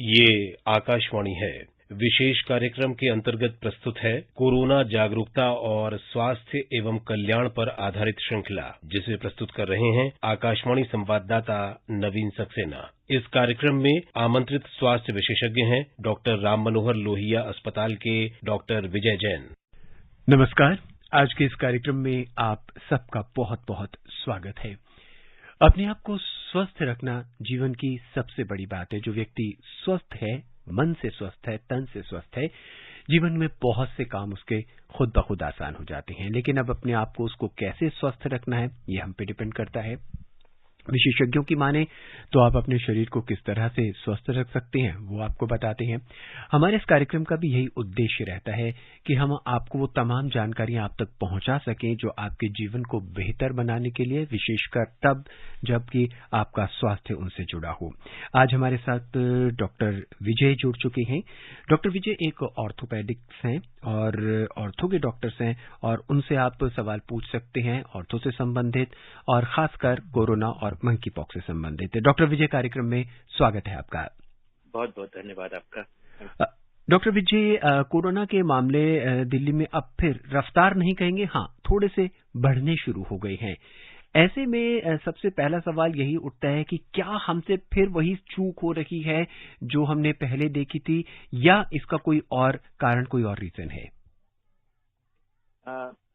ये आकाशवाणी है। विशेष कार्यक्रम के अंतर्गत प्रस्तुत है कोरोना जागरूकता और स्वास्थ्य एवं कल्याण पर आधारित श्रृंखला, जिसे प्रस्तुत कर रहे हैं आकाशवाणी संवाददाता नवीन सक्सेना। इस कार्यक्रम में आमंत्रित स्वास्थ्य विशेषज्ञ हैं डॉक्टर राम मनोहर लोहिया अस्पताल के डॉक्टर विजय जैन। नमस्कार। आज के इस कार्यक्रम में आप सबका बहुत बहुत स्वागत है। अपने आप को स्वस्थ रखना जीवन की सबसे बड़ी बात है। जो व्यक्ति स्वस्थ है, मन से स्वस्थ है, तन से स्वस्थ है, जीवन में बहुत से काम उसके खुद ब खुद आसान हो जाते हैं। लेकिन अब अपने आप को उसको कैसे स्वस्थ रखना है, ये हम पे डिपेंड करता है। विशेषज्ञों की माने तो आप अपने शरीर को किस तरह से स्वस्थ रख सकते हैं, वो आपको बताते हैं। हमारे इस कार्यक्रम का भी यही उद्देश्य रहता है कि हम आपको वो तमाम जानकारियां आप तक पहुंचा सकें जो आपके जीवन को बेहतर बनाने के लिए, विशेषकर तब जबकि आपका स्वास्थ्य उनसे जुड़ा हो। आज हमारे साथ डॉक्टर विजय जुड़ चुके हैं। डॉक्टर विजय एक ऑर्थोपेडिक्स हैं और ऑर्थो के डॉक्टर्स हैं, और उनसे आप सवाल पूछ सकते हैं ऑर्थो से संबंधित और खासकर कोरोना और मंकी पॉक्स से संबंधित। डॉक्टर विजय, कार्यक्रम में स्वागत है आपका। बहुत बहुत धन्यवाद आपका। डॉक्टर विजय, कोरोना के मामले दिल्ली में अब फिर रफ्तार नहीं कहेंगे, हाँ थोड़े से बढ़ने शुरू हो गए हैं। ऐसे में सबसे पहला सवाल यही उठता है कि क्या हमसे फिर वही चूक हो रही है जो हमने पहले देखी थी, या इसका कोई और कारण, कोई और रीजन है?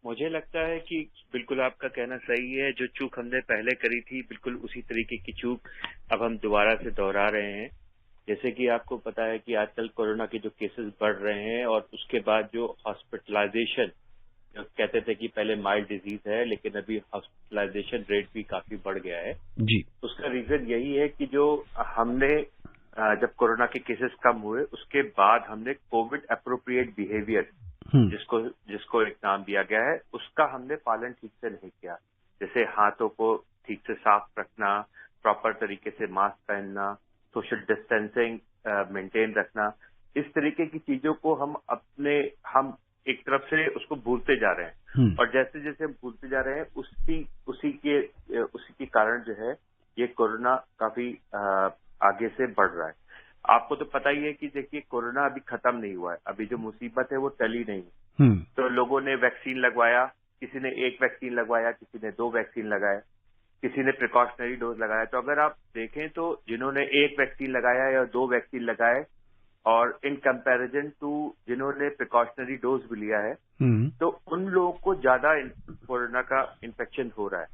मुझे लगता है कि बिल्कुल आपका कहना सही है। जो चूक हमने पहले करी थी, बिल्कुल उसी तरीके की चूक अब हम दोबारा से दोहरा रहे हैं। जैसे कि आपको पता है कि आजकल कोरोना के जो केसेस बढ़ रहे हैं, और उसके बाद जो हॉस्पिटलाइजेशन, जो कहते थे कि पहले माइल्ड डिजीज है, लेकिन अभी हॉस्पिटलाइजेशन रेट भी काफी बढ़ गया है जी। उसका रीजन यही है कि जो हमने जब कोरोना के केसेस कम हुए, उसके बाद हमने कोविड अप्रोप्रिएट बिहेवियर, जिसको एक नाम दिया गया है, उसका हमने पालन ठीक से नहीं किया। जैसे हाथों को ठीक से साफ रखना, प्रॉपर तरीके से मास्क पहनना, सोशल डिस्टेंसिंग मेंटेन रखना, इस तरीके की चीजों को हम एक तरफ से उसको भूलते जा रहे हैं। और जैसे जैसे हम भूलते जा रहे हैं, उसी के कारण जो है ये कोरोना काफी आगे से बढ़ रहा है। आपको तो पता ही है कि देखिए, कोरोना अभी खत्म नहीं हुआ है। अभी जो मुसीबत है वो टली नहीं है। तो लोगों ने वैक्सीन लगवाया, किसी ने 1 वैक्सीन लगवाया, किसी ने 2 वैक्सीन लगाया, किसी ने प्रिकॉशनरी डोज लगाया। तो अगर आप देखें तो जिन्होंने 1 वैक्सीन लगाया या 2 वैक्सीन लगाए, और इन कंपैरिजन टू जिन्होंने प्रिकॉशनरी डोज भी लिया है, तो उन लोगों को ज्यादा कोरोना का इन्फेक्शन हो रहा है,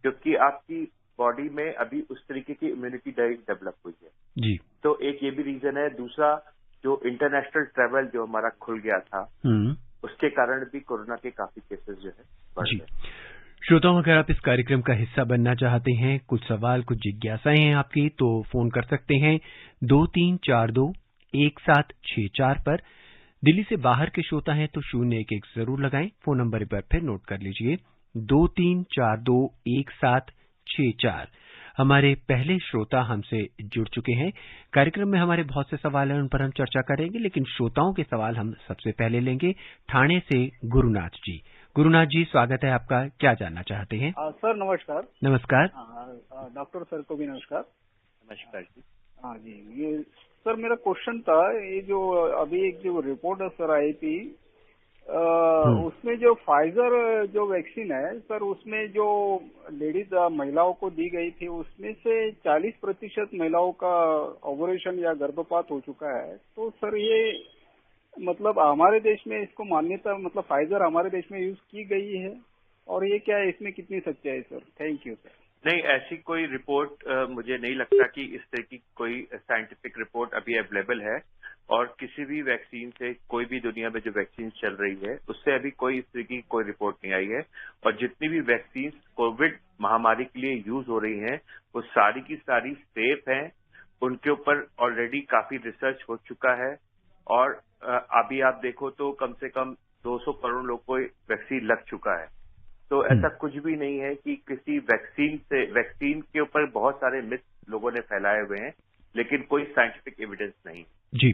क्योंकि आपकी बॉडी में अभी उस तरीके की इम्यूनिटी डेवलप हुई है जी। तो एक ये भी रीजन है। दूसरा, जो इंटरनेशनल ट्रेवल जो हमारा खुल गया था, उसके कारण भी कोरोना के काफी केसेस जो है बढ़ गए। श्रोताओं, अगर आप इस कार्यक्रम का हिस्सा बनना चाहते हैं, कुछ सवाल, कुछ जिज्ञासाएं हैं आपकी, तो फोन कर सकते हैं 23421764 पर। दिल्ली से बाहर के श्रोता हैं तो 011 जरूर लगाएं। फोन नंबर एक बार फिर नोट कर लीजिए, 23421764। हमारे पहले श्रोता हमसे जुड़ चुके हैं। कार्यक्रम में हमारे बहुत से सवाल हैं, उन पर हम चर्चा करेंगे, लेकिन श्रोताओं के सवाल हम सबसे पहले लेंगे। ठाणे से गुरुनाथ जी। गुरुनाथ जी, स्वागत है आपका। क्या जानना चाहते हैं? सर नमस्कार। नमस्कार। डॉक्टर सर को भी नमस्कार। नमस्कार जी। हाँ जी, ये सर मेरा क्वेश्चन था, ये जो अभी एक जो रिपोर्ट है सर आई थी, उसमें जो फाइजर जो वैक्सीन है सर, उसमें जो लेडीज महिलाओं को दी गई थी, उसमें से 40% महिलाओं का ओवुलेशन या गर्भपात हो चुका है। तो सर ये मतलब हमारे देश में इसको मान्यता, मतलब फाइजर हमारे देश में यूज की गई है, और ये क्या है, इसमें कितनी सच्चाई है सर? Thank you sir. नहीं, ऐसी कोई रिपोर्ट मुझे नहीं लगता कि इस तरह की कोई साइंटिफिक रिपोर्ट अभी अवेलेबल है। और किसी भी वैक्सीन से, कोई भी दुनिया में जो वैक्सीन चल रही है, उससे अभी कोई इस तरह की कोई रिपोर्ट नहीं आई है। और जितनी भी वैक्सीन कोविड महामारी के लिए यूज हो रही हैं, वो सारी की सारी सेफ हैं। उनके ऊपर ऑलरेडी काफी रिसर्च हो चुका है, और अभी आप देखो तो कम से कम 200 करोड़ लोग को वैक्सीन लग चुका है। तो ऐसा कुछ भी नहीं है कि किसी वैक्सीन के ऊपर बहुत सारे मिथ लोगों ने फैलाए हुए हैं, लेकिन कोई साइंटिफिक एविडेंस नहीं जी।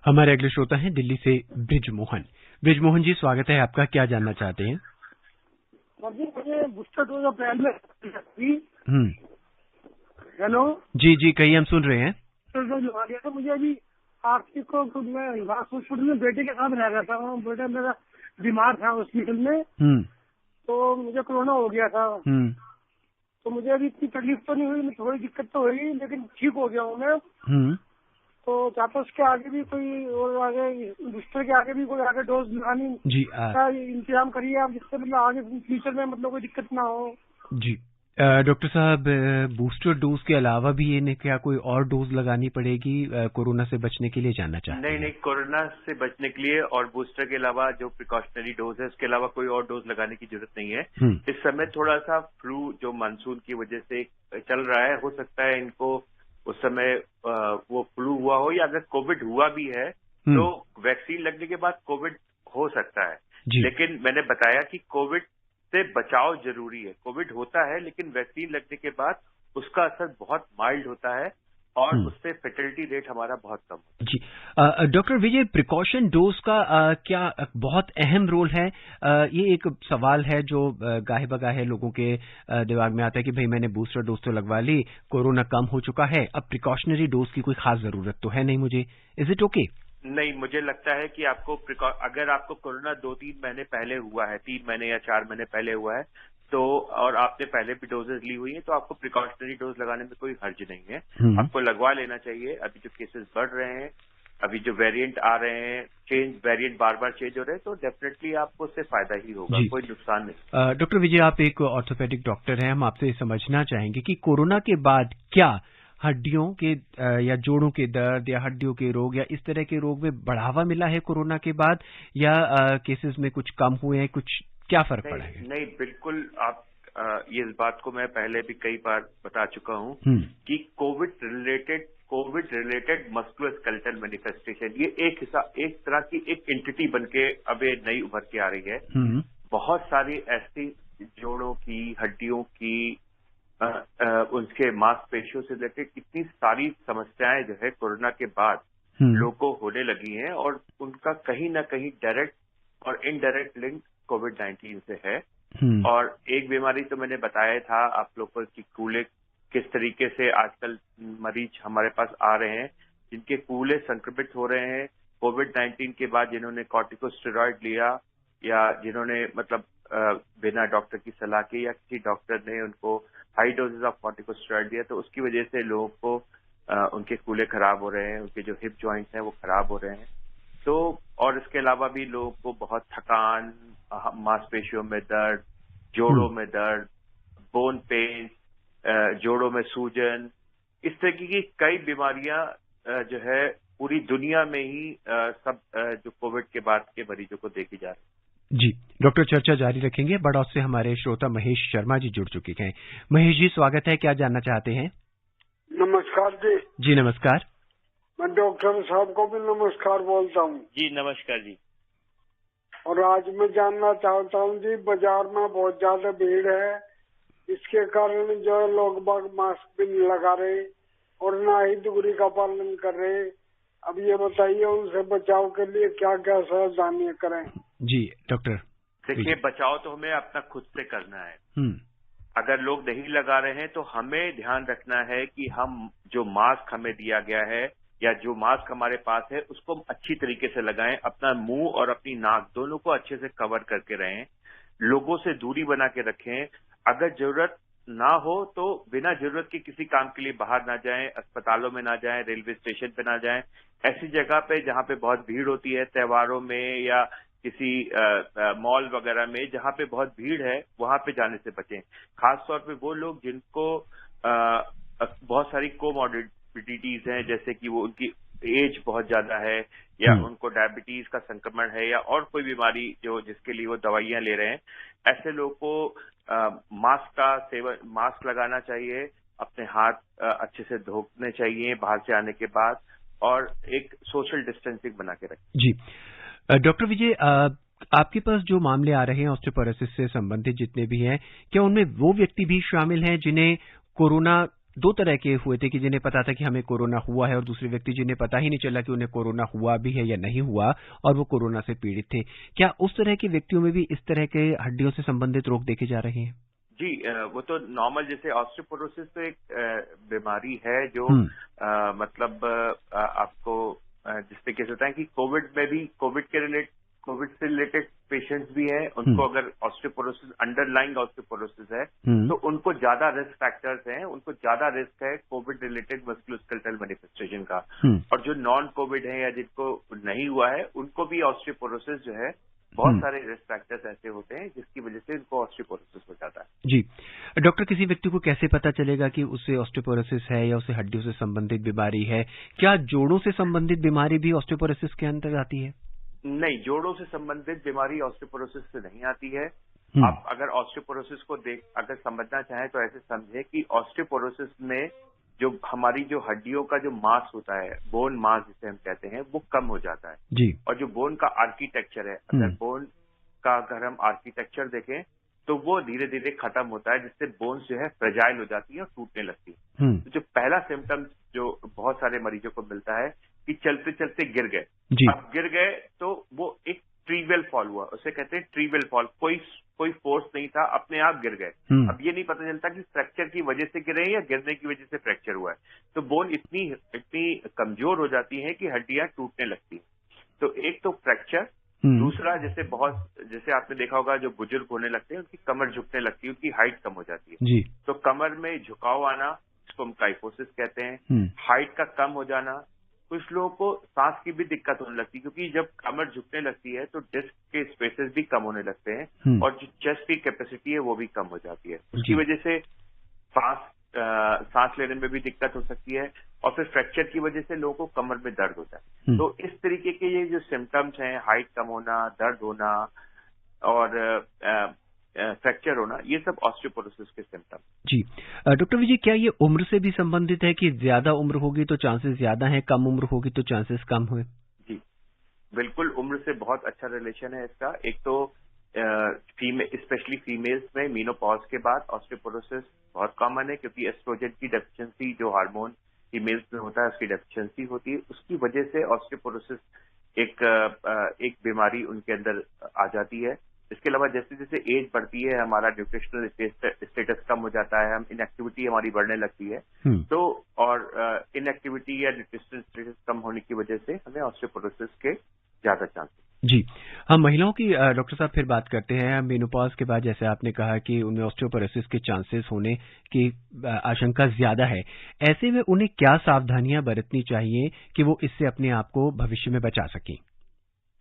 हमारे अगले श्रोता हैं दिल्ली से ब्रिजमोहन। ब्रिजमोहन जी, स्वागत है आपका। क्या जानना चाहते हैं? मुझे बूस्टर डोज अप्रैल में। हेलो जी जी, कहिए, हम सुन रहे हैं। डोज लगा दिया था मुझे अभी आखिरी को मैं हॉस्पिटल में बेटे के साथ रह गया था। वो बेटा मेरा बीमार था हॉस्पिटल में, तो मुझे कोरोना हो गया था। तो मुझे अभी इतनी तकलीफ तो नहीं हुई, थोड़ी दिक्कत तो हुई, लेकिन ठीक हो गया हूँ मैं। तो चाहता उसके आगे भी कोई और आगे बूस्टर के आगे भी कोई आगे डोज लगानी का इंतजाम करिए आप, जिससे मतलब आगे फ्यूचर में मतलब कोई दिक्कत ना हो। जी डॉक्टर साहब, बूस्टर डोज के अलावा भी इन्हें क्या कोई और डोज लगानी पड़ेगी कोरोना से बचने के लिए, जानना चाहते हैं? नहीं, कोरोना से बचने के लिए और बूस्टर के अलावा जो प्रिकॉशनरी डोज है उसके अलावा कोई और डोज लगाने की जरूरत नहीं है। इस समय थोड़ा सा फ्लू जो मानसून की वजह से चल रहा है, हो सकता है इनको उस समय वो फ्लू हुआ हो, या अगर कोविड हुआ भी है तो वैक्सीन लगने के बाद कोविड हो सकता है। लेकिन मैंने बताया कि कोविड से बचाव जरूरी है। कोविड होता है लेकिन वैक्सीन लगने के बाद उसका असर बहुत माइल्ड होता है और उससे फेटलिटी रेट हमारा बहुत कम होता है। जी डॉक्टर विजय, प्रिकॉशन डोज का क्या बहुत अहम रोल है? ये एक सवाल है जो गाहे बगाहे लोगों के दिमाग में आता है कि भाई मैंने बूस्टर डोज तो लगवा ली, कोरोना कम हो चुका है, अब प्रिकॉशनरी डोज की कोई खास जरूरत तो है नहीं मुझे, इज इट ओके? नहीं, मुझे लगता है कि आपको अगर आपको कोरोना 2-3 महीने पहले हुआ है, 3 महीने या 4 महीने पहले हुआ है, तो और आपने पहले भी डोजेज ली हुई है, तो आपको प्रिकॉशनरी डोज लगाने में कोई हर्ज नहीं है। आपको लगवा लेना चाहिए। अभी जो केसेस बढ़ रहे हैं, अभी जो वेरिएंट आ रहे हैं, वेरिएंट बार बार चेंज हो रहे हैं, तो डेफिनेटली आपको उससे फायदा ही होगा, कोई नुकसान नहीं। डॉक्टर विजय, आप एक ऑर्थोपेडिक डॉक्टर हैं, हम आपसे समझना चाहेंगे कि कोरोना के बाद क्या हड्डियों के या जोड़ों के दर्द या हड्डियों के रोग या इस तरह के रोग में बढ़ावा मिला है कोरोना के बाद, या केसेस में कुछ कम हुए हैं, कुछ क्या फर्क पड़ा है? नहीं, बिल्कुल। आप ये इस बात को मैं पहले भी कई बार बता चुका हूं कि कोविड रिलेटेड मस्कुलोस्केलेटल मैनिफेस्टेशन ये एक तरह की एक एंटिटी बनके अब ये नई उभर के आ रही है। बहुत सारी ऐसी जोड़ों की, हड्डियों की, उनके मांसपेशियों से रिलेटेड इतनी सारी समस्याएं जो है कोरोना के बाद लोगों को होने लगी हैं, और उनका कहीं ना कहीं डायरेक्ट और इनडायरेक्ट लिंक कोविड-19 से है। और एक बीमारी तो मैंने बताया था आप लोगों को कि कूले किस तरीके से आजकल मरीज हमारे पास आ रहे हैं जिनके कूले संक्रमित हो रहे हैं कोविड-19 के बाद, जिन्होंने कॉर्टिकोस्टेरॉइड लिया या जिन्होंने मतलब बिना डॉक्टर की सलाह के या किसी डॉक्टर ने उनको हाई डोजेज ऑफ कॉर्टिकोस्टेरॉइड दिया, तो उसकी वजह से लोगों को उनके कूले खराब हो रहे हैं, उनके जो हिप जॉइंट्स हैं वो खराब हो रहे हैं। तो और इसके अलावा भी लोगों को बहुत थकान, मांसपेशियों में दर्द, जोड़ों में दर्द, बोन पेन, जोड़ों में सूजन, इस तरह की कई बीमारियां जो है पूरी दुनिया में ही सब जो कोविड के बाद के मरीजों को देखी जा रही है। जी डॉक्टर, चर्चा जारी रखेंगे। बड़ौद से हमारे श्रोता महेश शर्मा जी जुड़ चुके हैं। महेश जी, स्वागत है, क्या जानना चाहते हैं? नमस्कार जी। जी नमस्कार। मैं डॉक्टर साहब को भी नमस्कार बोलता हूँ। जी नमस्कार जी। और आज मैं जानना चाहता हूँ जी, बाजार में बहुत ज्यादा भीड़ है, इसके कारण जो लोग बाग मास्क भी नहीं लगा रहे और ना ही दूरी का पालन कर रहे। अब ये बताइए उनसे बचाव के लिए क्या क्या सावधानियां करें? जी डॉक्टर, देखिए, बचाव तो हमें अपना खुद से करना है। अगर लोग नहीं लगा रहे हैं तो हमें ध्यान रखना है कि हम जो मास्क हमें दिया गया है या जो मास्क हमारे पास है उसको अच्छी तरीके से लगाएं, अपना मुंह और अपनी नाक दोनों को अच्छे से कवर करके रहें, लोगों से दूरी बना के रखें। अगर जरूरत ना हो तो बिना जरूरत के किसी काम के लिए बाहर ना जाएं, अस्पतालों में ना जाएं, रेलवे स्टेशन पे ना जाएं, ऐसी जगह पे जहां पे बहुत भीड़ होती है, त्योहारों में या किसी मॉल वगैरह में जहां पे बहुत भीड़ है वहां पे जाने से बचें। खासतौर पे वो लोग जिनको बहुत सारी कोमॉर्बिडिटीज हैं, जैसे कि वो उनकी एज बहुत ज्यादा है या उनको डायबिटीज का संक्रमण है या और कोई बीमारी जो जिसके लिए वो दवाइयां ले रहे हैं, ऐसे लोगों को मास्क लगाना चाहिए, अपने हाथ अच्छे से धोने चाहिए बाहर से आने के बाद, और एक सोशल डिस्टेंसिंग बना के रखें। जी डॉक्टर विजय, आपके पास जो मामले आ रहे हैं ऑस्टियोपोरोसिस से संबंधित जितने भी हैं, क्या उनमें वो व्यक्ति भी शामिल हैं जिन्हें कोरोना, दो तरह के हुए थे कि जिन्हें पता था कि हमें कोरोना हुआ है और दूसरे व्यक्ति जिन्हें पता ही नहीं चला कि उन्हें कोरोना हुआ भी है या नहीं हुआ और वो कोरोना से पीड़ित थे, क्या उस तरह के व्यक्तियों में भी इस तरह के हड्डियों से संबंधित रोग देखे जा रहे हैं? जी, वो तो नॉर्मल, जैसे ऑस्टियोपोरोसिस तो एक बीमारी है जो मतलब आपको तरीके से होता है कि कोविड से रिलेटेड पेशेंट्स भी हैं, उनको अगर ऑस्टियोपोरोसिस, अंडरलाइंग ऑस्टियोपोरोसिस है, तो उनको ज्यादा रिस्क फैक्टर्स हैं, उनको ज्यादा रिस्क है कोविड रिलेटेड मस्कुलोस्केलेटल मैनिफेस्टेशन का। और जो नॉन कोविड है या जिनको नहीं हुआ है, उनको भी ऑस्टियोपोरोसिस जो है, बहुत सारे रिस्क फैक्टर्स ऐसे होते हैं जिसकी वजह से इनको ऑस्टियोपोरोसिस हो जाता है। जी डॉक्टर, किसी व्यक्ति को कैसे पता चलेगा कि उसे ऑस्टियोपोरोसिस है या उसे हड्डियों से संबंधित बीमारी है? क्या जोड़ों से संबंधित बीमारी भी ऑस्टियोपोरोसिस के अंतर्गत आती है? नहीं, जोड़ों से संबंधित बीमारी ऑस्टियोपोरोसिस से नहीं आती है। आप अगर ऑस्टियोपोरोसिस को अगर समझना चाहें तो ऐसे समझे कि ऑस्टियोपोरोसिस में जो हमारी जो हड्डियों का जो मास होता है, बोन मास जिसे हम कहते हैं, वो कम हो जाता है जी। और जो बोन का आर्किटेक्चर है, अगर बोन का अगर हम आर्किटेक्चर देखें तो वो धीरे धीरे खत्म होता है, जिससे बोन्स जो है फ्रेजाइल हो जाती है और टूटने लगती है। तो जो पहला सिम्टम जो बहुत सारे मरीजों को मिलता है कि चलते चलते गिर गए, अब गिर गए तो वो एक ट्रीवेल फॉल हुआ, उसे कहते हैं ट्रीवेल फॉल, कोई फोर्स नहीं था, अपने आप गिर गए। अब ये नहीं पता चलता कि फ्रैक्चर की वजह से गिरे या गिरने की वजह से फ्रैक्चर हुआ है। तो बोन इतनी कमजोर हो जाती है कि हड्डियां टूटने लगती हैं। तो एक तो फ्रैक्चर, दूसरा जैसे आपने देखा होगा जो बुजुर्ग होने लगते हैं उनकी कमर झुकने लगती है, उनकी हाइट कम हो जाती है जी। तो कमर में झुकाव आना, इसको हम काइफोसिस कहते हैं। हाइट का कम हो जाना, कुछ लोगों को सांस की भी दिक्कत होने लगती है, क्योंकि जब कमर झुकने लगती है तो डिस्क के स्पेसेस भी कम होने लगते हैं और जो चेस्ट की कैपेसिटी है वो भी कम हो जाती है। उसकी वजह से सांस लेने में भी दिक्कत हो सकती है और फिर फ्रैक्चर की वजह से लोगों को कमर में दर्द होता है। तो इस तरीके के ये जो सिम्टम्स हैं, हाइट कम होना, दर्द होना और फ्रैक्चर होना, ये सब ऑस्टियोपोरोसिस के सिम्टम। जी डॉक्टर विजय, क्या ये उम्र से भी संबंधित है कि ज्यादा उम्र होगी तो चांसेस ज्यादा हैं, कम उम्र होगी तो चांसेस कम हुए? जी बिल्कुल, उम्र से बहुत अच्छा रिलेशन है इसका। एक तो स्पेशली फीमेल्स में मीनोपॉज के बाद ऑस्टियोपोरोसिस बहुत कॉमन है, क्योंकि एस्ट्रोजन की डेफिशिएंसी, जो हार्मोन फीमेल्स में होता है, उसकी डेफिशिएंसी होती है, उसकी वजह से ऑस्टियोपोरोसिस एक बीमारी उनके अंदर आ जाती है। इसके अलावा जैसे जैसे एज बढ़ती है, हमारा न्यूट्रिशनल स्टेटस कम हो जाता है, हम इनएक्टिविटी हमारी बढ़ने लगती है, तो और इनएक्टिविटी या न्यूट्रिशनल स्टेटस कम होने की वजह से हमें ऑस्टियोपोरोसिस के ज्यादा चांसेस। जी, हम महिलाओं की डॉक्टर साहब फिर बात करते हैं। मेनोपॉज के बाद जैसे आपने कहा कि उनमें ऑस्टियोपोरोसिस के चांसेस होने की आशंका ज्यादा है, ऐसे में उन्हें क्या सावधानियां बरतनी चाहिए कि वो इससे अपने आप को भविष्य में बचा सकें?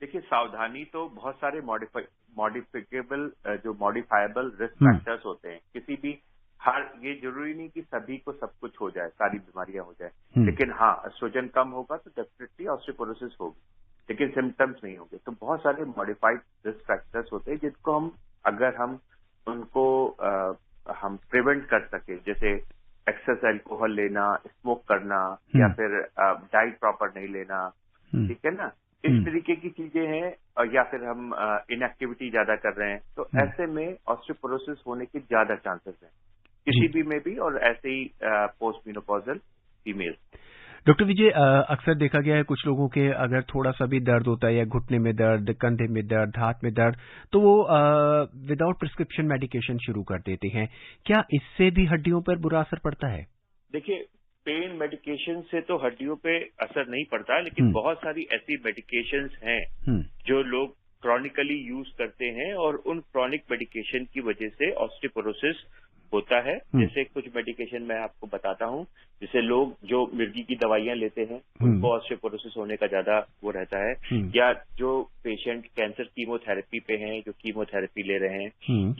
देखिए, सावधानी तो बहुत सारे मॉडिफाइबल रिस्क फैक्टर्स होते हैं। किसी भी ये जरूरी नहीं कि सभी को सब कुछ हो जाए, सारी बीमारियां हो जाए, लेकिन हाँ, एस्ट्रोजन कम होगा तो डेफिनेटली ऑस्टियोपोरोसिस होगी, लेकिन सिम्टम्स नहीं होंगे। तो बहुत सारे मॉडिफाइड रिस्क फैक्टर्स होते हैं जिनको हम उनको हम प्रिवेंट कर सके, जैसे एक्सेस अल्कोहल लेना, स्मोक करना, या फिर डाइट प्रॉपर नहीं लेना, ठीक है ना, इस तरीके की चीजें हैं, या फिर हम इनएक्टिविटी ज्यादा कर रहे हैं, तो ऐसे में ऑस्टियोपोरोसिस होने के ज्यादा चांसेस हैं किसी भी में भी, और ऐसे ही पोस्ट मेनोपॉजल फीमेल्स। डॉक्टर विजय, अक्सर देखा गया है कुछ लोगों के अगर थोड़ा सा भी दर्द होता है, या घुटने में दर्द, कंधे में दर्द, हाथ में दर्द, तो वो विदाउट प्रिस्क्रिप्शन मेडिकेशन शुरू कर देते हैं। क्या इससे भी हड्डियों पर बुरा असर पड़ता है? देखिए, पेन मेडिकेशन से तो हड्डियों पे असर नहीं पड़ता, लेकिन बहुत सारी ऐसी मेडिकेशंस हैं जो लोग क्रॉनिकली यूज करते हैं, और उन क्रॉनिक मेडिकेशन की वजह से ऑस्टियोपोरोसिस होता है। जैसे कुछ मेडिकेशन मैं आपको बताता हूँ, जैसे लोग जो मिर्गी की दवाइयां लेते हैं उनको ऑस्टियोपोरोसिस होने का ज्यादा वो रहता है, या जो पेशेंट कैंसर कीमोथेरेपी पे हैं, जो कीमोथेरेपी ले रहे हैं,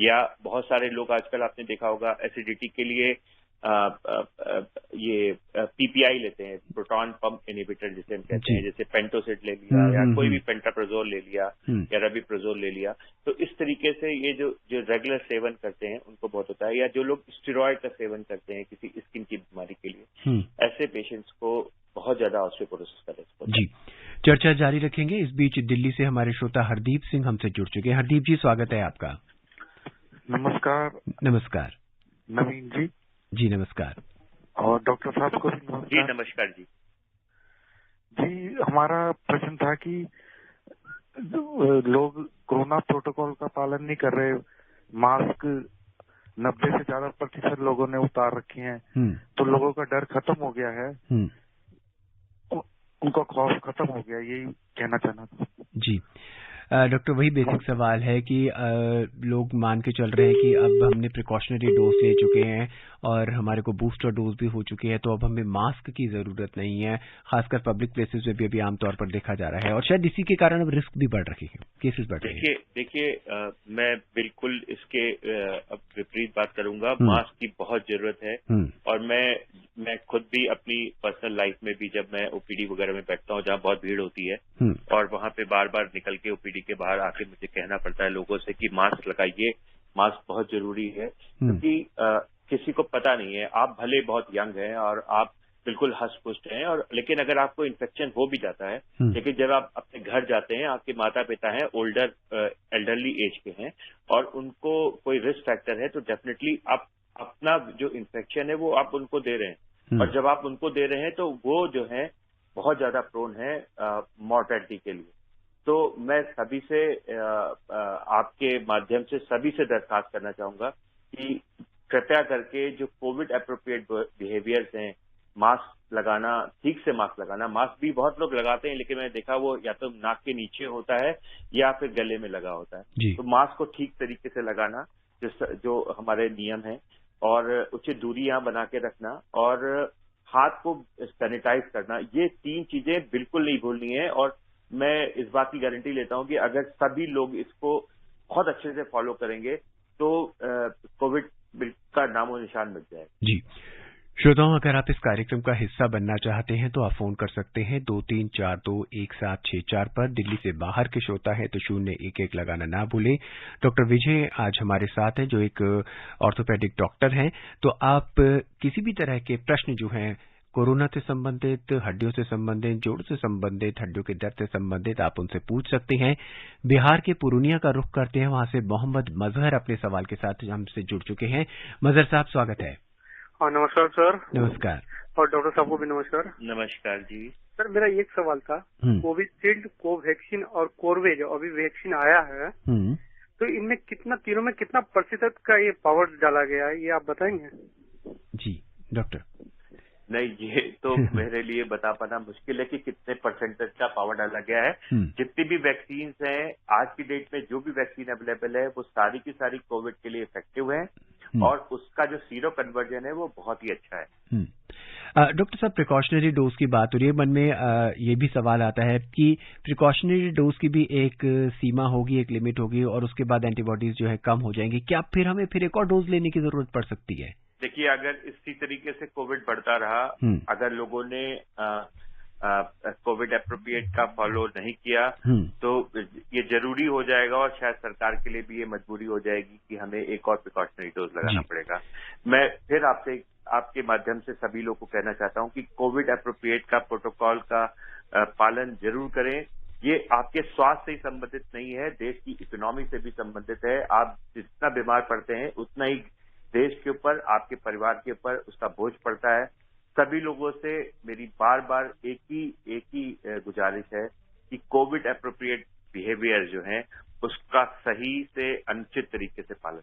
या बहुत सारे लोग आजकल आपने देखा होगा एसिडिटी के लिए ये पीपीआई लेते हैं, प्रोटॉन पंप इनहिबिटर जिसे हम कहते हैं, जैसे पेंटोसिड ले लिया, या कोई भी पेंटाप्रोजोल ले लिया, या रबिप्रोजोल ले लिया। तो इस तरीके से ये जो रेगुलर सेवन करते हैं उनको बहुत होता है, या जो लोग स्टेरॉइड का सेवन करते हैं किसी स्किन की बीमारी के लिए, ऐसे पेशेंट्स को बहुत ज्यादा ऑस्टियोपोरोसिस का रिस्क होता है। जी, चर्चा जारी रखेंगे। इस बीच दिल्ली से हमारे श्रोता हरदीप सिंह हमसे जुड़ चुके हैं। हरदीप जी, स्वागत है आपका। नमस्कार। नमस्कार नवीन जी। जी नमस्कार। और डॉक्टर साहब को भी नमस्कार। जी नमस्कार जी। जी, हमारा प्रश्न था कि लोग कोरोना प्रोटोकॉल का पालन नहीं कर रहे, मास्क 90 से ज्यादा % लोगों ने उतार रखे हैं, तो लोगों का डर खत्म हो गया है। उनका खौफ खत्म हो गया, यही कहना चाहना था। जी डॉक्टर, वही बेसिक सवाल है कि लोग मान के चल रहे हैं कि अब हमने प्रिकॉशनरी डोज ले चुके हैं और हमारे को बूस्टर डोज भी हो चुकी है, तो अब हमें मास्क की जरूरत नहीं है। खासकर पब्लिक प्लेसेस में भी अभी आमतौर पर देखा जा रहा है और शायद इसी के कारण अब रिस्क भी बढ़ रही है, केसेस बढ़ रहे हैं। देखिए मैं बिल्कुल इसके अब विपरीत बात करूंगा। मास्क की बहुत जरूरत है और मैं खुद भी अपनी पर्सनल लाइफ में भी जब मैं ओपीडी वगैरह में बैठता हूँ जहाँ बहुत भीड़ होती है और वहां पे बार बार निकल के ओपीडी के बाहर आके मुझे कहना पड़ता है लोगों से कि मास्क लगाइए, मास्क बहुत जरूरी है, क्योंकि किसी को पता नहीं है। आप भले बहुत यंग हैं और आप बिल्कुल हष्ट-पुष्ट हैं और लेकिन अगर आपको इन्फेक्शन हो भी जाता है, लेकिन जब आप अपने घर जाते हैं, आपके माता पिता हैं, एल्डरली एज के हैं और उनको कोई रिस्क फैक्टर है, तो डेफिनेटली आप अपना जो इन्फेक्शन है वो आप उनको दे रहे हैं और जब आप उनको दे रहे हैं तो वो जो है बहुत ज्यादा प्रोन है मॉर्टेलिटी के लिए। तो मैं सभी से आपके माध्यम से सभी से दरखास्त करना चाहूंगा कि कृपया करके जो कोविड एप्रोप्रिएट बिहेवियर्स हैं, मास्क लगाना, ठीक से मास्क लगाना। मास्क भी बहुत लोग लगाते हैं लेकिन मैंने देखा वो या तो नाक के नीचे होता है या फिर गले में लगा होता है। तो मास्क को ठीक तरीके से लगाना जो हमारे नियम है और उचित दूरी यहाँ बना के रखना और हाथ को सैनिटाइज करना, ये 3 चीजें बिल्कुल नहीं भूलनी है। और मैं इस बात की गारंटी लेता हूं कि अगर सभी लोग इसको बहुत अच्छे से फॉलो करेंगे तो कोविड का नामो निशान मिट जाएगा। जी श्रोताओं, अगर आप इस कार्यक्रम का हिस्सा बनना चाहते हैं तो आप फोन कर सकते हैं 23421764 पर। दिल्ली से बाहर के श्रोता हैं तो 011 लगाना ना भूलें। डॉक्टर विजय आज हमारे साथ हैं जो एक ऑर्थोपेडिक डॉक्टर हैं। तो आप किसी भी तरह के प्रश्न जो हैं कोरोना से संबंधित, हड्डियों से संबंधित, जोड़ से संबंधित, हड्डियों के दर्द से संबंधित, आप उनसे पूछ सकते हैं। बिहार के पूर्णिया का रुख करते हैं, वहां से मोहम्मद मजहर अपने सवाल के साथ हमसे जुड़ चुके हैं। मजहर साहब, स्वागत है। हाँ नमस्कार सर। नमस्कार। और डॉक्टर साहब को भी नमस्कार। नमस्कार जी। सर मेरा एक सवाल था, कोविशील्ड, कोवैक्सीन और कोरवे जो अभी वैक्सीन आया है तो इनमें तीनों में कितना प्रतिशत का ये पावर डाला गया है, ये आप बताएंगे? जी डॉक्टर। नहीं, ये तो मेरे लिए बता पाना मुश्किल है कि कितने परसेंटेज का पावर डाला गया है। जितनी भी वैक्सीन हैं आज की डेट में, जो भी वैक्सीन अवेलेबल है वो सारी की सारी कोविड के लिए इफेक्टिव है और उसका जो सीरो कन्वर्जन है वो बहुत ही अच्छा है। डॉक्टर साहब, प्रिकॉशनरी डोज की बात हो रही है, मन में ये भी सवाल आता है कि प्रिकॉशनरी डोज की भी एक सीमा होगी, एक लिमिट होगी और उसके बाद एंटीबॉडीज जो है कम हो जाएंगी। क्या फिर हमें एक और डोज लेने की जरूरत पड़ सकती है? देखिए, अगर इसी तरीके से कोविड बढ़ता रहा, अगर लोगों ने कोविड एप्रोप्रिएट का फॉलो नहीं किया तो ये जरूरी हो जाएगा और शायद सरकार के लिए भी ये मजबूरी हो जाएगी कि हमें एक और प्रिकॉशनरी डोज लगाना पड़ेगा। मैं फिर आपके माध्यम से सभी लोग को कहना चाहता हूं कि कोविड एप्रोप्रिएट का प्रोटोकॉल का पालन जरूर करें। ये आपके स्वास्थ्य से संबंधित नहीं है, देश की इकोनॉमी से भी संबंधित है। आप जितना बीमार पड़ते हैं उतना ही देश के ऊपर, आपके परिवार के ऊपर उसका बोझ पड़ता है। सभी लोगों से मेरी बार बार एक ही गुजारिश है कि कोविड एप्रोप्रिएट बिहेवियर जो है उसका सही से अनुचित तरीके से पालन।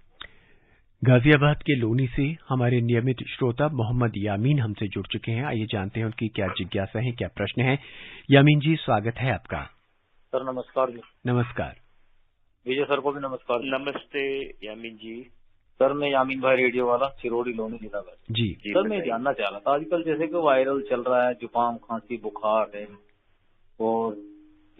गाजियाबाद के लोनी से हमारे नियमित श्रोता मोहम्मद यामीन हमसे जुड़ चुके हैं। आइए जानते हैं उनकी क्या जिज्ञासा है, क्या प्रश्न है। यामीन जी, स्वागत है आपका। सर नमस्कार जी। नमस्कार। विजय सर को भी नमस्कार। नमस्ते यामीन जी। सर मैं यामीन भाई, रेडियो वाला, सिरोड़ी लोनी जिला में। जी सर मैं जानना चाह रहा था, आजकल जैसे कि वायरल चल रहा है, जुकाम, खांसी, बुखार है, और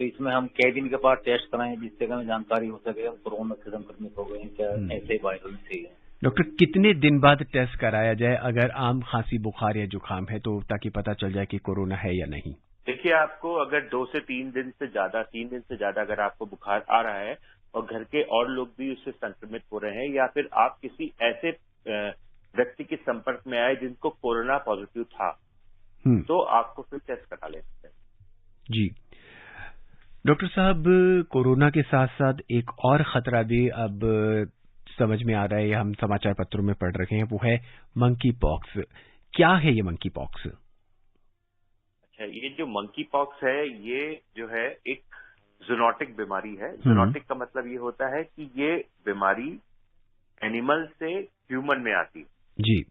तो इसमें हम कई दिन के बाद टेस्ट कराएं जिससे हमें जानकारी हो सके हम कोरोना से संक्रमित हो गए क्या ऐसे वायरल से। डॉक्टर, कितने दिन बाद टेस्ट कराया जाए अगर आम खांसी, बुखार या जुकाम है तो, ताकि पता चल जाए कि कोरोना है या नहीं? देखिए, आपको अगर 2 से 3 दिन से ज्यादा अगर आपको बुखार आ रहा है और घर के और लोग भी उससे संक्रमित हो रहे हैं या फिर आप किसी ऐसे व्यक्ति के संपर्क में आए जिनको कोरोना पॉजिटिव था, तो आपको फिर टेस्ट करा लेना चाहिए। जी डॉक्टर साहब, कोरोना के साथ साथ एक और खतरा भी अब समझ में आ रहा है, हम समाचार पत्रों में पढ़ रहे हैं, वो है मंकी पॉक्स। क्या है ये मंकी पॉक्स? अच्छा, ये जो मंकी पॉक्स है ये जो है एक ज़ूनोटिक बीमारी है। ज़ूनोटिक का मतलब ये होता है कि ये बीमारी एनिमल से ह्यूमन में आती है। जी।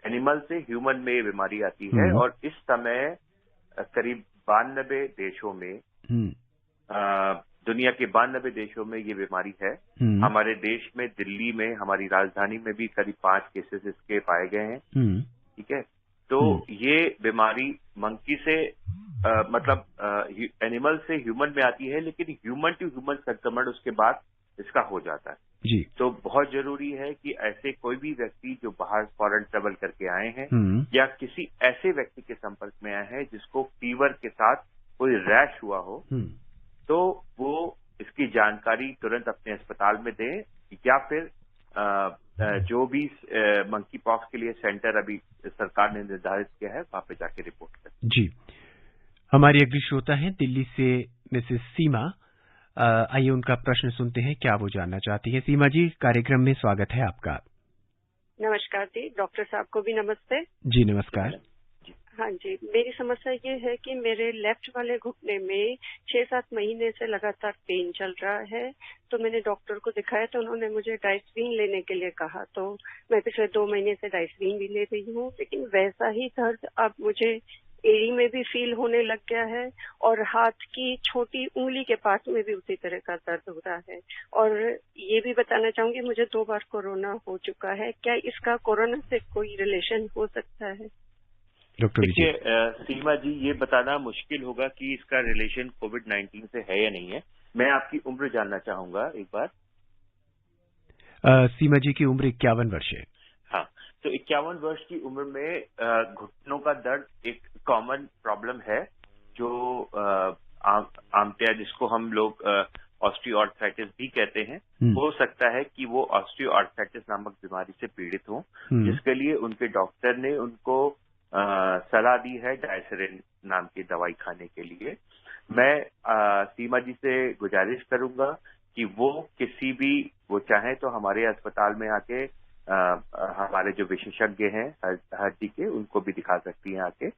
एनिमल से ह्यूमन में ये बीमारी आती है और इस समय करीब 92 देशों में दुनिया के 92 देशों में ये बीमारी है। हमारे देश में, दिल्ली में, हमारी राजधानी में भी करीब 5 केसेस इसके पाए गए हैं। ठीक है, तो ये बीमारी मंकी से मतलब एनिमल से ह्यूमन में आती है, लेकिन ह्यूमन टू ह्यूमन संक्रमण उसके बाद इसका हो जाता है जी। तो बहुत जरूरी है कि ऐसे कोई भी व्यक्ति जो बाहर फॉरेन ट्रेवल करके आए हैं या किसी ऐसे व्यक्ति के संपर्क में आए हैं जिसको फीवर के साथ कोई रैश हुआ हो, तो वो इसकी जानकारी तुरंत अपने अस्पताल में दें या फिर जो भी मंकी पॉक्स के लिए सेंटर अभी सरकार ने निर्धारित किया है वहां पे जाके रिपोर्ट करें। जी, हमारी अगली श्रोता है दिल्ली से मिसेस सीमा। आइए उनका प्रश्न सुनते हैं, क्या वो जानना चाहती है। सीमा जी, कार्यक्रम में स्वागत है आपका। नमस्कार जी, डॉक्टर साहब को भी नमस्ते। जी नमस्कार। हाँ जी, मेरी समस्या ये है कि मेरे लेफ्ट वाले घुटने में 6-7 महीने से लगातार पेन चल रहा है। तो मैंने डॉक्टर को दिखाया तो उन्होंने मुझे डाइस्प्रीन लेने के लिए कहा, तो मैं पिछले 2 महीने से डाइस्प्रीन भी ले रही हूँ, लेकिन वैसा ही दर्द अब मुझे एड़ी में भी फील होने लग गया है और हाथ की छोटी उंगली के पास में भी उसी तरह का दर्द हो रहा है। और ये भी बताना चाहूंगी, मुझे 2 बार कोरोना हो चुका है, क्या इसका कोरोना से कोई रिलेशन हो सकता है? देखिए सीमा जी, ये बताना मुश्किल होगा कि इसका रिलेशन कोविड-19 से है या नहीं है। मैं आपकी उम्र जानना चाहूंगा एक बार। सीमा जी की उम्र 51 वर्ष है। हाँ, तो 51 वर्ष की उम्र में घुटनों का दर्द एक कॉमन प्रॉब्लम है जो आमतया जिसको हम लोग ऑस्टियोआर्थराइटिस भी कहते हैं। हो सकता है कि वो ऑस्टियोआर्थराइटिस नामक बीमारी से पीड़ित हों, जिसके लिए उनके डॉक्टर ने उनको सलाह दी है डायसरेन नाम की दवाई खाने के लिए। मैं सीमा जी से गुजारिश करूंगा कि वो चाहे तो हमारे अस्पताल में आके हमारे जो विशेषज्ञ हैं हड्डी के, उनको भी दिखा सकती हैं आके।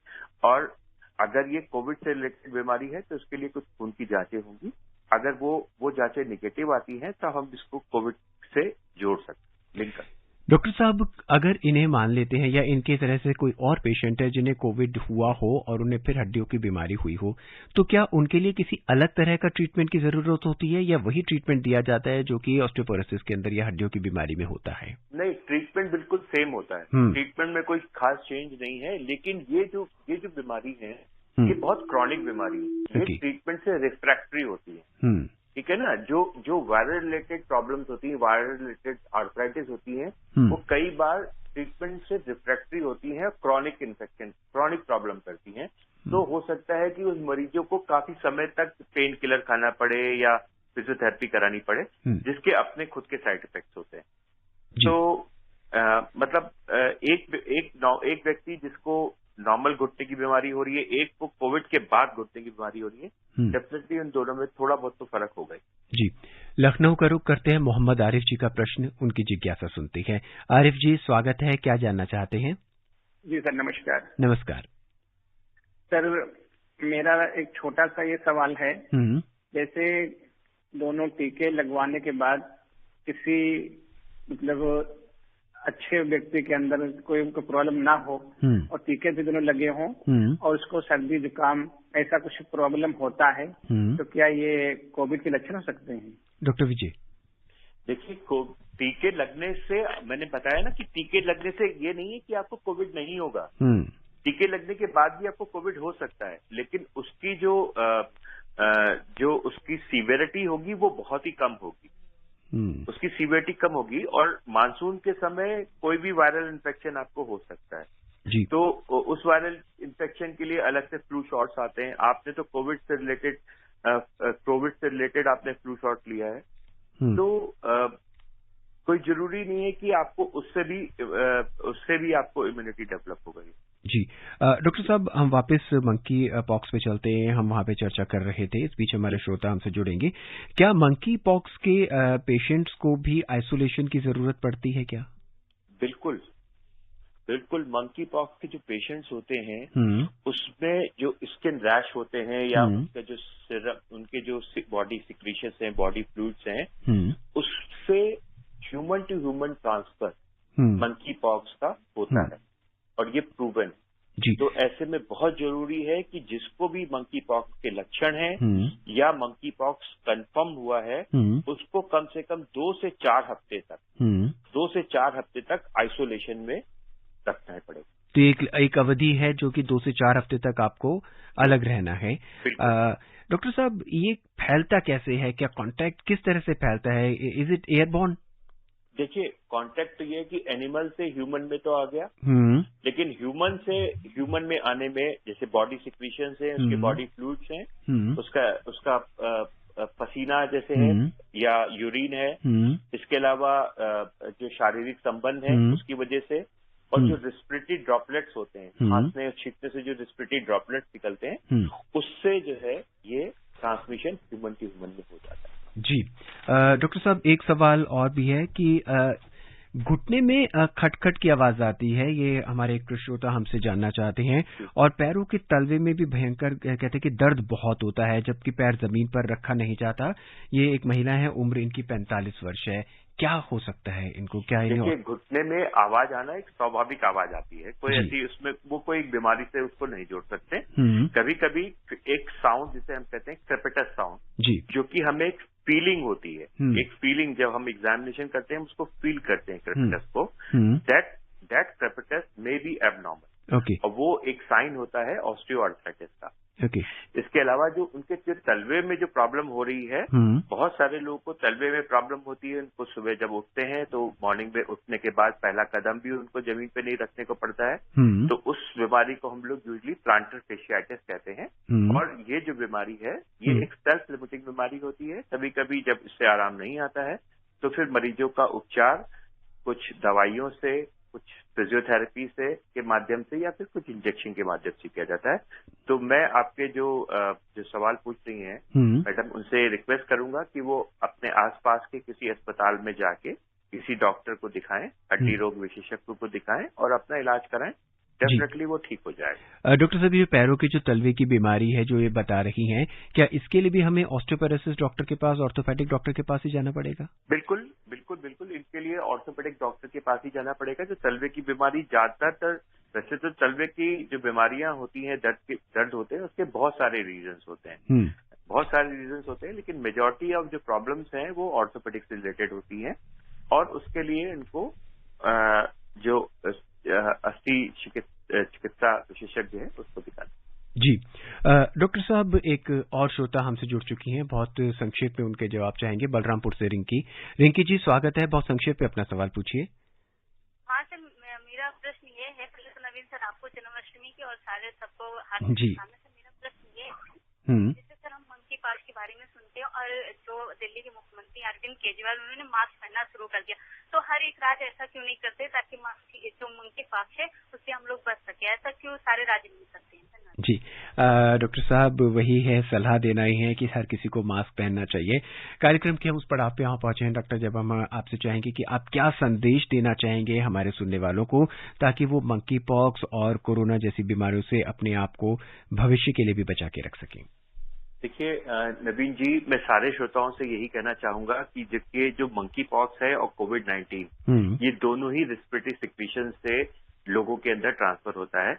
और अगर ये कोविड से रिलेटेड बीमारी है तो उसके लिए कुछ खून की जांचें होंगी। अगर वो जांचें निगेटिव आती हैं तो हम इसको कोविड से जोड़ सकते, लिंक कर। डॉक्टर साहब, अगर इन्हें मान लेते हैं या इनके तरह से कोई और पेशेंट है जिन्हें कोविड हुआ हो और उन्हें फिर हड्डियों की बीमारी हुई हो, तो क्या उनके लिए किसी अलग तरह का ट्रीटमेंट की जरूरत होती है या वही ट्रीटमेंट दिया जाता है जो कि ऑस्टियोपोरोसिस के अंदर या हड्डियों की बीमारी में होता है? नहीं, ट्रीटमेंट बिल्कुल सेम होता है। ट्रीटमेंट में कोई खास चेंज नहीं है, लेकिन ये जो बीमारी है ये बहुत क्रॉनिक बीमारी है। ये ट्रीटमेंट से रिफ्रैक्टरी होती है। ठीक है ना, जो वायरल रिलेटेड प्रॉब्लम्स होती हैं, वायरल रिलेटेड आर्थराइटिस होती हैं, वो कई बार ट्रीटमेंट से रिफ्रैक्टरी होती हैं, क्रॉनिक इन्फेक्शन, क्रॉनिक प्रॉब्लम करती हैं। तो हो सकता है कि उस मरीजों को काफी समय तक पेन किलर खाना पड़े या फिजियोथेरेपी करानी पड़े, जिसके अपने खुद के साइड इफेक्ट्स होते हैं। तो मतलब एक व्यक्ति जिसको नॉर्मल घुटने की बीमारी हो रही है, एक को कोविड के बाद घुटने की बीमारी हो रही है, डेफिनेटली उन दोनों में थोड़ा बहुत तो फर्क होगा ही। जी, लखनऊ का रुख करते हैं। मोहम्मद आरिफ जी का प्रश्न, उनकी जिज्ञासा सुनते हैं। आरिफ जी, स्वागत है, क्या जानना चाहते हैं? जी सर, नमस्कार। नमस्कार सर, मेरा एक छोटा सा ये सवाल है, जैसे दोनों टीके लगवाने के बाद किसी मतलब अच्छे व्यक्ति के अंदर कोई प्रॉब्लम ना हो और टीके भी दोनों लगे हों और उसको सर्दी जुकाम ऐसा कुछ प्रॉब्लम होता है, तो क्या ये कोविड के लक्षण हो सकते हैं? डॉक्टर विजय, देखिए, टीके लगने से, मैंने बताया ना कि टीके लगने से ये नहीं है कि आपको कोविड नहीं होगा। टीके लगने के बाद भी आपको कोविड हो सकता है, लेकिन उसकी जो उसकी सीवियरिटी होगी वो बहुत ही कम होगी। उसकी सीवियरिटी कम होगी और मानसून के समय कोई भी वायरल इन्फेक्शन आपको हो सकता है जी। तो उस वायरल इन्फेक्शन के लिए अलग से फ्लू शॉट्स आते हैं। आपने तो कोविड से रिलेटेड आपने फ्लू शॉट लिया है, तो कोई जरूरी नहीं है कि आपको उससे भी आपको इम्यूनिटी डेवलप हो गई। जी, डॉक्टर साहब, हम वापस मंकी पॉक्स पे चलते हैं। हम वहां पे चर्चा कर रहे थे, इस बीच हमारे श्रोता हमसे जुड़ेंगे। क्या मंकी पॉक्स के पेशेंट्स को भी आइसोलेशन की जरूरत पड़ती है क्या? बिल्कुल, मंकी पॉक्स के जो पेशेंट्स होते हैं उसमें जो स्किन रैश होते हैं या उनके जो सिरप, उनके जो बॉडी सिक्रीशंस हैं, बॉडी फ्लूइड्स हैं, उससे human to human transfer monkeypox का होता है और ये प्रूवन। जी। तो ऐसे में बहुत जरूरी है कि जिसको भी मंकी पॉक्स के लक्षण हैं या मंकी पॉक्स कंफर्म हुआ है, उसको कम से कम 2 से 4 हफ्ते तक आइसोलेशन में रखना पड़ेगा। तो एक अवधि है जो कि 2 से 4 हफ्ते तक आपको अलग रहना है। डॉक्टर साहब, ये फैलता कैसे है? क्या कांटेक्ट किस तरह से फैलता है? Is it airborne? देखिए, कांटेक्ट तो ये है कि एनिमल से ह्यूमन में तो आ गया, लेकिन ह्यूमन से ह्यूमन में आने में जैसे बॉडी सिक्रीशन है, उसके बॉडी फ्लूइड्स हैं, उसका पसीना जैसे है या यूरिन है, इसके अलावा जो शारीरिक संबंध है उसकी वजह से, और जो रेस्पिरेटरी ड्रॉपलेट्स होते हैं, खांसने और छींकने से जो रेस्पिरेटरी ड्रॉपलेट्स निकलते हैं, उससे जो है ये ट्रांसमिशन ह्यूमन टू ह्यूमन में हो जाता है। जी। डॉक्टर साहब, एक सवाल और भी है कि घुटने में खटखट की आवाज आती है, ये हमारे एक श्रोता हमसे जानना चाहते हैं, और पैरों के तलवे में भी भयंकर कहते हैं कि दर्द बहुत होता है जबकि पैर जमीन पर रखा नहीं जाता। ये एक महिला है, उम्र इनकी 45 वर्ष है। क्या हो सकता है इनको? क्या देखिए, घुटने में आवाज आना एक स्वाभाविक आवाज आती है, कोई ऐसी उसमें वो कोई बीमारी से उसको नहीं जोड़ सकते। कभी कभी एक साउंड जिसे हम कहते हैं क्रेपिटस साउंड, जो कि हमें एक फीलिंग होती है, एक फीलिंग जब हम एग्जामिनेशन करते हैं उसको फील करते हैं क्रेपिटस को, that crepitus may be abnormal, और वो एक साइन होता है ऑस्टियोआर्थराइटिस का। इसके अलावा जो उनके तलवे में जो प्रॉब्लम हो रही है, बहुत सारे लोगों को तलवे में प्रॉब्लम होती है। उनको सुबह जब उठते हैं तो मॉर्निंग में उठने के बाद पहला कदम भी उनको जमीन पे नहीं रखने को पड़ता है, तो उस बीमारी को हम लोग यूजुअली प्लांटर फेशियाइटिस कहते हैं। और ये जो बीमारी है, ये एक सेल्फ लिमिटिंग बीमारी होती है। कभी कभी जब इससे आराम नहीं आता है तो फिर मरीजों का उपचार कुछ दवाइयों से, कुछ फिजियोथेरेपी से के माध्यम से, या फिर कुछ इंजेक्शन के माध्यम से किया जाता है। तो मैं आपके जो सवाल पूछ रही हैं मैडम, उनसे रिक्वेस्ट करूंगा कि वो अपने आसपास के किसी अस्पताल में जाके किसी डॉक्टर को दिखाएं, हड्डी रोग विशेषज्ञ को दिखाएं और अपना इलाज कराएं। डेफिनेटली वो ठीक हो जाएगा। डॉक्टर साहब, ये पैरों की जो तलवे की बीमारी है जो ये बता रही हैं, क्या इसके लिए भी हमें ऑस्टियोपेरोसिस डॉक्टर के पास, ऑर्थोपेडिक डॉक्टर के पास ही जाना पड़ेगा? बिल्कुल बिल्कुल बिल्कुल, इनके लिए ऑर्थोपेडिक डॉक्टर के पास ही जाना पड़ेगा। जो तलवे की बीमारी ज्यादातर, वैसे तो तलवे की जो बीमारियां होती हैं, दर्द होते हैं, उसके बहुत सारे रीजंस होते हैं, लेकिन मेजॉरिटी ऑफ जो प्रॉब्लम्स हैं वो ऑर्थोपेडिक से रिलेटेड होती हैं, और उसके लिए इनको जो अस्थि चिकित्सा विशेषज्ञ है उसको दिखाना। जी। डॉक्टर साहब, एक और श्रोता हमसे जुड़ चुकी हैं, बहुत संक्षेप में उनके जवाब चाहेंगे। बलरामपुर से रिंकी जी, स्वागत है। बहुत संक्षेप में अपना सवाल पूछिए। हाँ सर, मेरा प्रश्न ये है, पहले तो नवीन सर आपको जन्माष्टमी की और सारे सबको हार्दिक शुभकामनाएं। सर, मेरा प्रश्न ये है, जैसे सर हम मंकी पॉक्स के बारे में सुनते हैं, और जो दिल्ली के मुख्यमंत्री अरविंद केजरीवाल, उन्होंने मास्क पहनना शुरू कर दिया, तो हर एक राज्य ऐसा क्यों नहीं करते ताकि जो मंकी पॉक्स है उससे हम लोग बच सके? ऐसा क्यों सारे राज्य नहीं करते हैं? जी। डॉक्टर साहब, वही है, सलाह देना ही है कि हर किसी को मास्क पहनना चाहिए। कार्यक्रम के हम उस पड़ाव पे यहाँ पहुंचे हैं डॉक्टर, जब हम आपसे चाहेंगे कि आप क्या संदेश देना चाहेंगे हमारे सुनने वालों को, ताकि वो मंकी पॉक्स और कोरोना जैसी बीमारियों से अपने आप को भविष्य के लिए भी बचा के रख सकें। देखिए नवीन जी, मैं सारे श्रोताओं से यही कहना चाहूंगा कि जो मंकी पॉक्स है और कोविड-19, ये दोनों ही रेस्पिरेटरी सिक्रीशन से लोगों के अंदर ट्रांसफर होता है।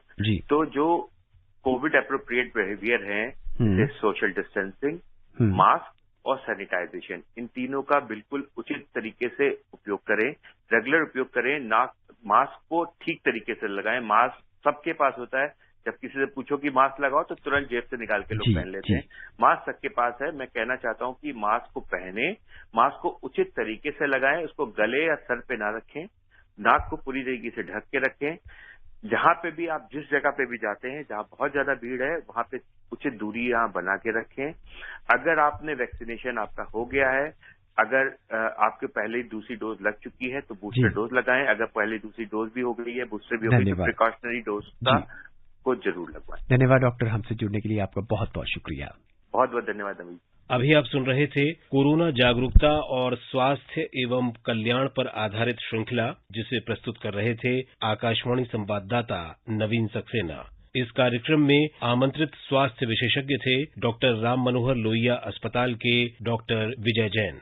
तो जो कोविड एप्रोप्रिएट बिहेवियर है, जैसे सोशल डिस्टेंसिंग, मास्क और सैनिटाइजेशन, इन तीनों का बिल्कुल उचित तरीके से उपयोग करें, रेगुलर उपयोग करें। मास्क को ठीक तरीके से लगाएं। मास्क सबके पास होता है, जब किसी से पूछो कि मास्क लगाओ तो तुरंत जेब से निकाल के लोग पहन लेते हैं। मास्क सबके पास है। मैं कहना चाहता हूं कि मास्क को पहने, मास्क को उचित तरीके से लगाएं, उसको गले या सर पे ना रखें, नाक को पूरी तरीके से ढक के रखें। जहां पे भी आप जिस जगह पे भी जाते हैं जहां बहुत ज्यादा भीड़ है, वहां पे उचित दूरी यहाँ बना के रखें। अगर आपने वैक्सीनेशन आपका हो गया है, अगर आपके पहले दूसरी डोज लग चुकी है तो बूस्टर डोज लगाएं। अगर पहले दूसरी डोज भी हो गई है, बूस्टर भी हो गई, तो प्रिकॉशनरी डोज का को जरूर लगवाएं। धन्यवाद डॉक्टर, हमसे जुड़ने के लिए आपका बहुत बहुत शुक्रिया। बहुत बहुत धन्यवाद अमित। अभी आप सुन रहे थे कोरोना जागरूकता और स्वास्थ्य एवं कल्याण पर आधारित श्रृंखला, जिसे प्रस्तुत कर रहे थे आकाशवाणी संवाददाता नवीन सक्सेना। इस कार्यक्रम में आमंत्रित स्वास्थ्य विशेषज्ञ थे डॉक्टर राम मनोहर लोहिया अस्पताल के डॉक्टर विजय जैन।